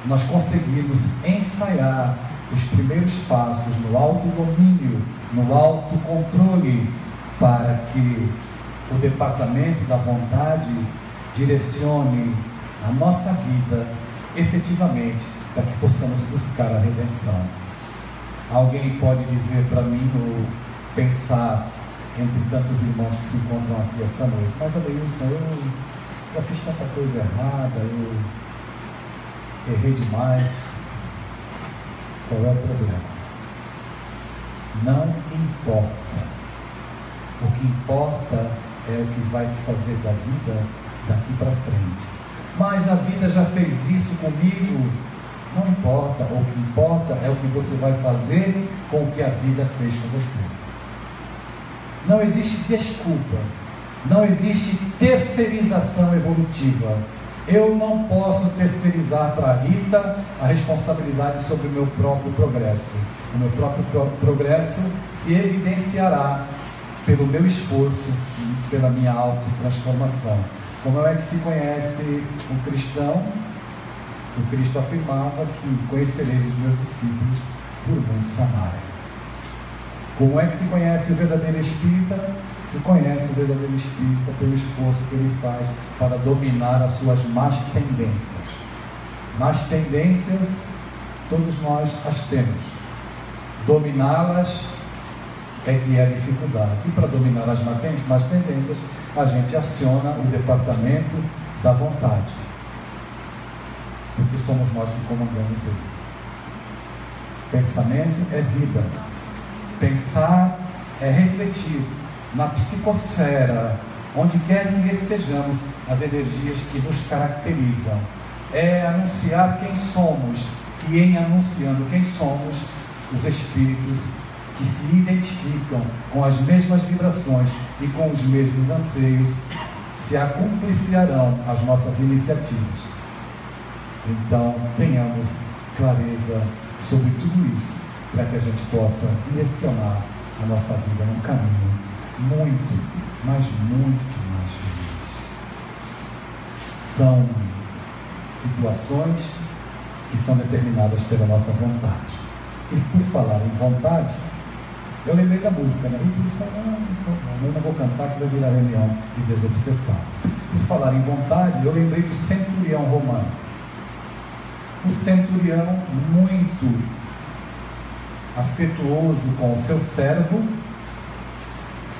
nós conseguirmos ensaiar os primeiros passos no autodomínio, no autocontrole, para que o departamento da vontade direcione a nossa vida efetivamente, para que possamos buscar a redenção. Alguém pode dizer para mim, ou pensar entre tantos irmãos que se encontram aqui essa noite: mas Adeilson, eu já fiz tanta coisa errada, eu errei demais. Qual é o problema? Não importa. O que importa é o que vai se fazer da vida daqui para frente. Mas a vida já fez isso comigo. Não importa. O que importa é o que você vai fazer com o que a vida fez com você. Não existe desculpa. Não existe terceirização evolutiva. Eu não posso terceirizar para a Rita a responsabilidade sobre o meu próprio progresso. O meu próprio progresso se evidenciará pelo meu esforço, pela minha autotransformação. Como é que se conhece um cristão? O Cristo afirmava que conhecereis os meus discípulos por muitos amarem. Como é que se conhece o verdadeiro espírita? Se conhece o verdadeiro espírita pelo esforço que ele faz para dominar as suas más tendências. Más tendências, todos nós as temos. Dominá-las é que é a dificuldade. E para dominar as más tendências, a gente aciona o departamento da vontade. Porque somos nós que comandamos ele. Pensamento é vida. Pensar é refletir na psicosfera, onde quer que estejamos, as energias que nos caracterizam. É anunciar quem somos, e em anunciando quem somos, os espíritos que se identificam com as mesmas vibrações e com os mesmos anseios se acompliciarão as nossas iniciativas. Então, tenhamos clareza sobre tudo isso, para que a gente possa direcionar a nossa vida num caminho muito, mas muito mais feliz. São situações que são determinadas pela nossa vontade. E por falar em vontade, eu lembrei da música, né? E por falar, eu não vou cantar, que vai virar reunião de desobsessão. Por falar em vontade, eu lembrei do centurião romano. O centurião, muito afetuoso com o seu servo,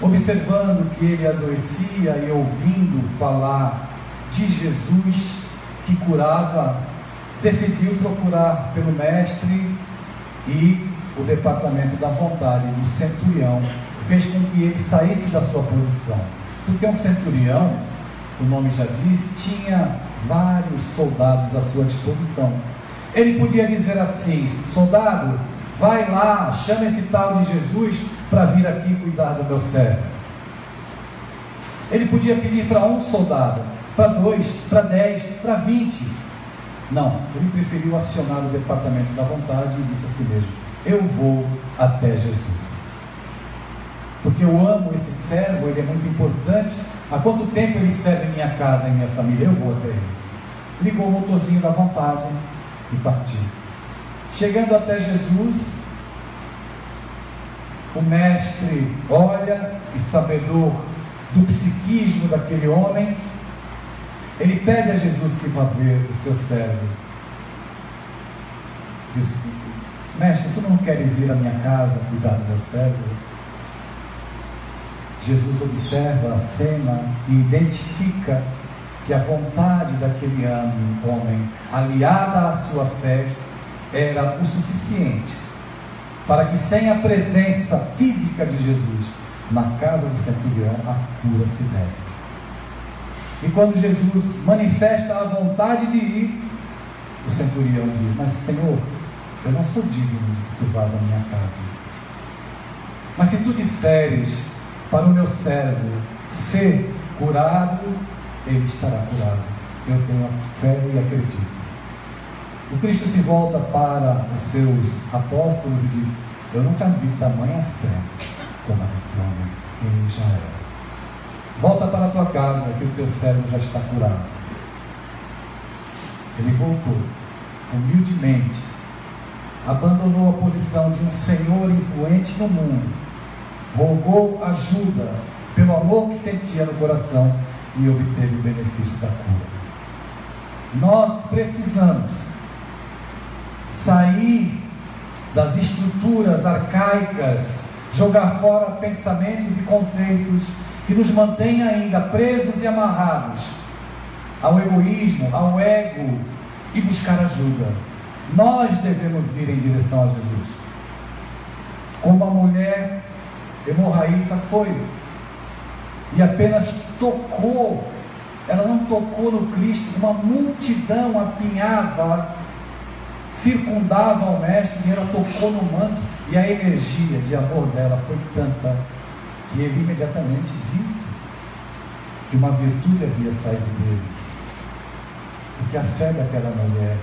observando que ele adoecia e ouvindo falar de Jesus que curava, decidiu procurar pelo mestre, e o departamento da vontade do centurião fez com que ele saísse da sua posição. Porque um centurião, o nome já diz, tinha vários soldados à sua disposição. Ele podia dizer assim: soldado, vai lá, chama esse tal de Jesus para vir aqui cuidar do meu servo. Ele podia pedir para um soldado, para 2, para 10, para 20. Não, ele preferiu acionar o departamento da vontade e disse a si mesmo: eu vou até Jesus, porque eu amo esse servo, ele é muito importante. Há quanto tempo ele serve em minha casa, em minha família? Eu vou até ele. Ligou o motorzinho da vontade e partiu. Chegando até Jesus, o mestre olha, e sabedor do psiquismo daquele homem, ele pede a Jesus que vá ver o seu servo. Diz: mestre, tu não queres ir à minha casa cuidar do meu servo? Jesus observa a cena e identifica que a vontade daquele homem, aliada à sua fé, era o suficiente para que, sem a presença física de Jesus na casa do centurião, a cura se desse. E quando Jesus manifesta a vontade de ir, o centurião diz: mas Senhor, eu não sou digno de que tu vás à minha casa, mas se tu disseres para o meu servo ser curado, ele estará curado. Eu tenho fé e acredito. O Cristo se volta para os seus apóstolos e diz: eu nunca vi tamanha fé como a desse homem em Israel. Volta para a tua casa, que o teu servo já está curado. Ele voltou humildemente, abandonou a posição de um senhor influente no mundo, rogou ajuda pelo amor que sentia no coração e obteve o benefício da cura. Nós precisamos sair das estruturas arcaicas, jogar fora pensamentos e conceitos que nos mantêm ainda presos e amarrados ao egoísmo, ao ego, e buscar ajuda. Nós devemos ir em direção a Jesus, como a mulher hemorraíça foi, e apenas tocou. Ela não tocou no Cristo, uma multidão apinhava, circundava ao mestre, e ela tocou no manto, e a energia de amor dela foi tanta que ele imediatamente disse que uma virtude havia saído dele, porque a fé daquela mulher,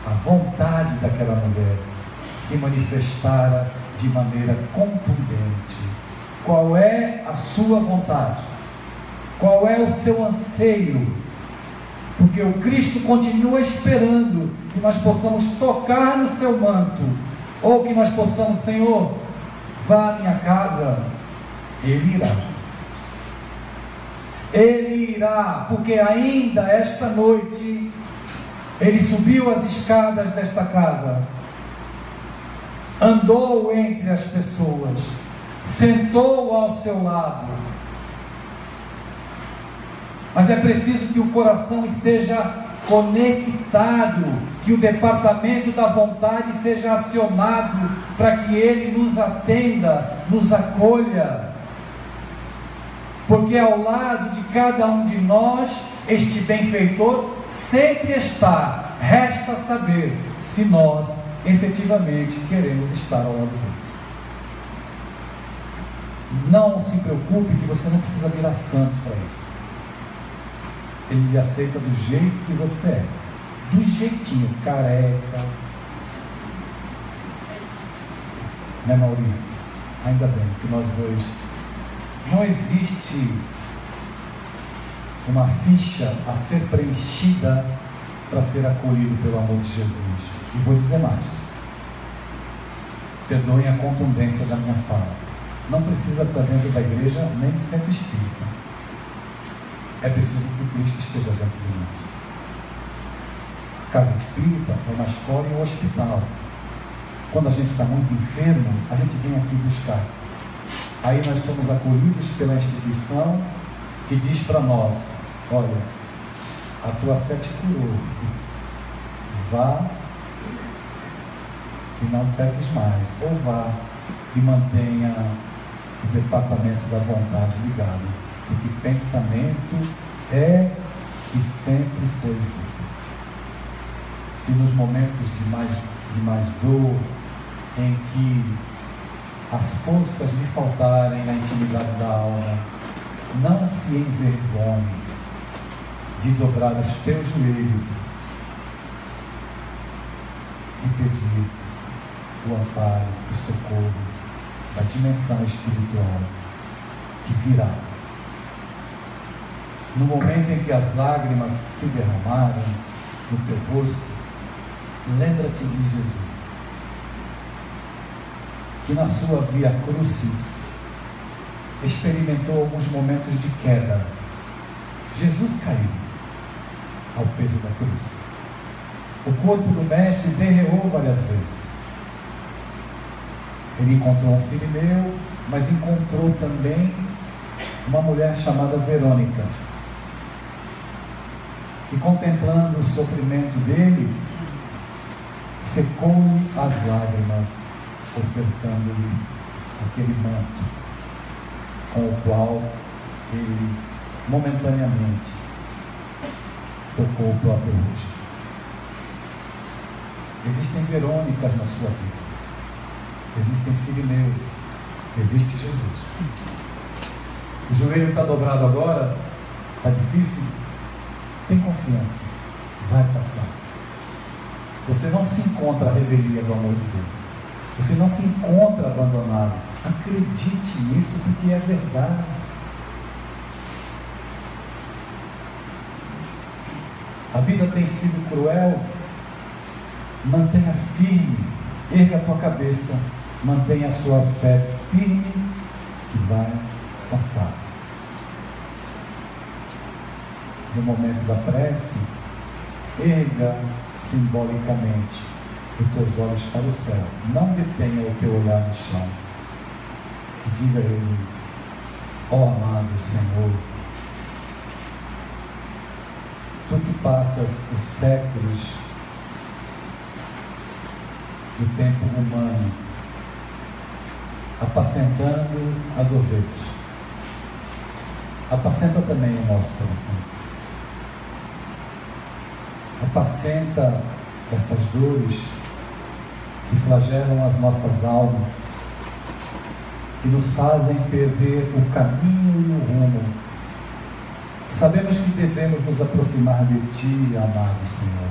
a vontade daquela mulher se manifestara de maneira contundente. Qual é a sua vontade? Qual é o seu anseio? Porque o Cristo continua esperando que nós possamos tocar no seu manto, ou que nós possamos: Senhor, vá à minha casa. Ele irá. Ele irá, porque ainda esta noite ele subiu as escadas desta casa, andou entre as pessoas, sentou ao seu lado. Mas é preciso que o coração esteja conectado, que o departamento da vontade seja acionado para que ele nos atenda, nos acolha. Porque ao lado de cada um de nós, este benfeitor sempre está. Resta saber se nós efetivamente queremos estar ao lado dele. Não se preocupe que você não precisa virar santo para isso. Ele lhe aceita do jeito que você é, do jeitinho, careca, né, Maurinho? Ainda bem que nós dois, não existe uma ficha a ser preenchida para ser acolhido pelo amor de Jesus. E vou dizer mais, perdoem a contundência da minha fala, não precisa estar dentro da igreja nem do centro espírita. É preciso que o Cristo esteja dentro de nós. A casa espírita é uma escola e um hospital. Quando a gente está muito enfermo, a gente vem aqui buscar. Aí nós somos acolhidos pela instituição que diz para nós: olha, a tua fé te curou, vá e não peques mais, ou vá e mantenha o departamento da vontade ligado, porque pensamento é e sempre foi vida. Se nos momentos de mais dor, em que as forças lhe faltarem na intimidade da alma, não se envergonhe de dobrar os teus joelhos e pedir o amparo, o socorro da dimensão espiritual que virá. No momento em que as lágrimas se derramarem no teu rosto, lembra-te de Jesus, que na sua via crucis experimentou alguns momentos de queda. Jesus caiu ao peso da cruz. O corpo do mestre derreou várias vezes. Ele encontrou um sirineu, mas encontrou também uma mulher chamada Verônica, que, contemplando o sofrimento dele, secou-lhe as lágrimas, ofertando-lhe aquele manto com o qual ele momentaneamente tocou o próprio rosto. Existem Verônicas na sua vida, existem sirineus, existe Jesus. O joelho está dobrado agora, está difícil, tem confiança, vai passar. Você não se encontra à revelia do amor de Deus, você não se encontra abandonado. Acredite nisso, porque é verdade. A vida tem sido cruel, mantenha firme, erga a tua cabeça, mantenha a sua fé firme, que vai passar. No momento da prece, erga simbolicamente os teus olhos para o céu, não detenha o teu olhar no chão, e diga a Ele: ó amado Senhor, Tu que passas os séculos do tempo humano apacentando as ovelhas, apacenta também o nosso coração, apacenta essas dores que flagelam as nossas almas, que nos fazem perder o caminho e o rumo. Sabemos que devemos nos aproximar de Ti, amado Senhor,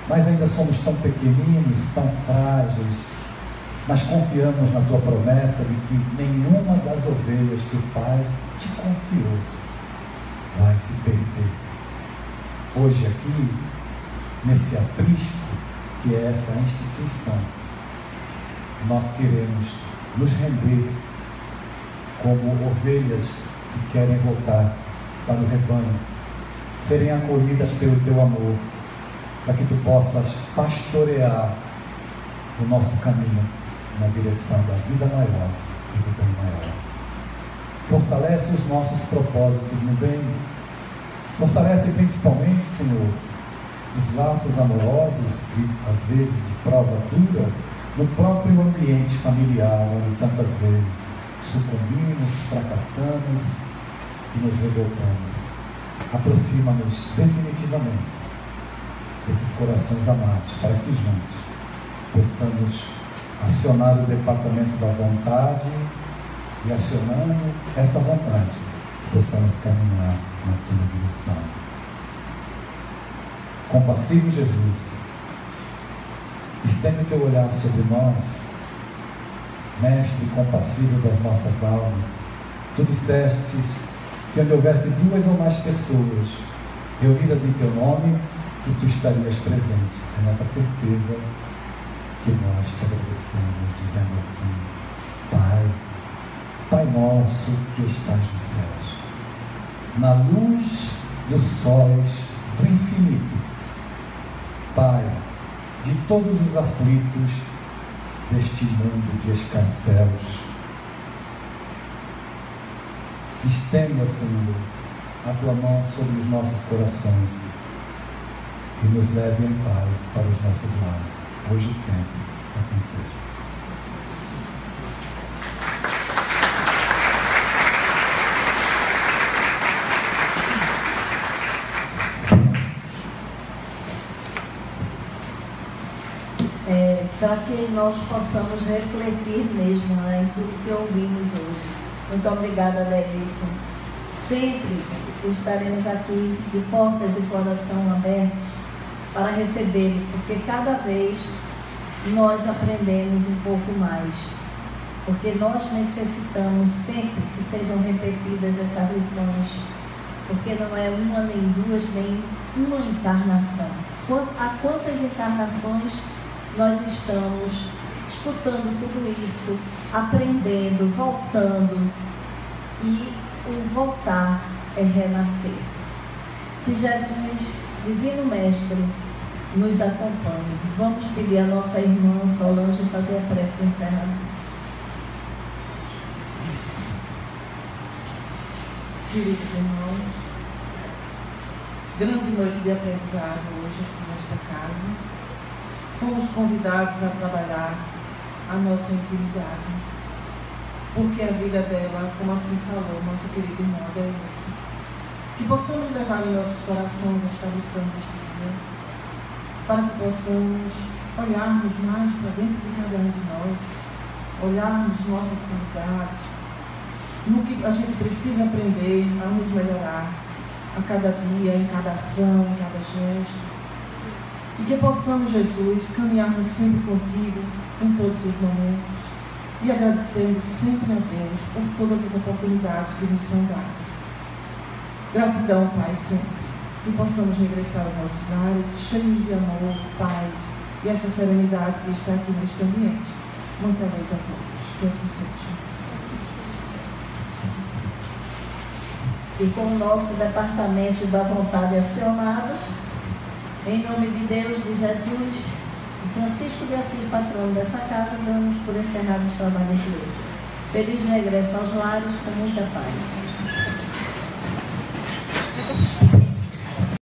mas ainda somos tão pequeninos, tão frágeis, mas confiamos na Tua promessa de que nenhuma das ovelhas que o Pai Te confiou vai se perder. Hoje aqui, nesse aprisco que é essa instituição, nós queremos nos render como ovelhas que querem voltar para o rebanho, serem acolhidas pelo Teu amor, para que Tu possas pastorear o nosso caminho na direção da vida maior e do bem maior. Fortalece os nossos propósitos no bem, fortalece principalmente, Senhor, os laços amorosos e às vezes de prova dura no próprio ambiente familiar, onde tantas vezes sucumbimos, fracassamos e nos revoltamos. Aproxima-nos definitivamente desses corações amados, para que juntos possamos acionar o departamento da vontade e, acionando essa vontade, possamos caminhar na Tua direção. Compassivo Jesus, estende o Teu olhar sobre nós, Mestre compassivo das nossas almas. Tu disseste que onde houvesse 2 ou mais pessoas reunidas em Teu nome, que Tu estarias presente. É nessa certeza que nós Te agradecemos, dizendo assim: Pai nosso que estás nos céus, na luz dos sóis do infinito, Pai de todos os aflitos deste mundo de escarcelos, estenda, Senhor, a Tua mão sobre os nossos corações e nos leve em paz para os nossos lares, hoje e sempre. Assim seja. Para que nós possamos refletir mesmo, né, em tudo que ouvimos hoje. Muito obrigada, Deilson. Sempre estaremos aqui de portas e coração aberto para receber, porque cada vez nós aprendemos um pouco mais. Porque nós necessitamos sempre que sejam repetidas essas lições, porque não é uma, nem duas, nem uma encarnação. Há quantas encarnações nós estamos escutando tudo isso, aprendendo, voltando, e o voltar é renascer. Que Jesus, Divino Mestre, nos acompanhe. Vamos pedir a nossa irmã Solange fazer a prece de encerramento. Queridos irmãos, grande noite de aprendizado hoje aqui nesta casa. Fomos convidados a trabalhar a nossa intimidade, porque a vida dela, como assim falou nosso querido irmão Deilson, que possamos levar em nossos corações esta lição deste dia, para que possamos olharmos mais para dentro de cada um de nós, olharmos nossas qualidades, no que a gente precisa aprender a nos melhorar a cada dia, em cada ação, em cada gesto. E que possamos, Jesus, caminharmos sempre contigo em todos os momentos e agradecendo sempre a Deus por todas as oportunidades que nos são dadas. Gratidão, Pai, sempre. que possamos regressar aos nossos lares, cheios de amor, paz e essa serenidade que está aqui neste ambiente. Muita luz a todos. Que assim seja. E com o nosso departamento da vontade acionados, em nome de Deus, de Jesus, de Francisco de Assis, patrono dessa casa, damos por encerrado os trabalhos de hoje. Feliz regresso aos lares com muita paz.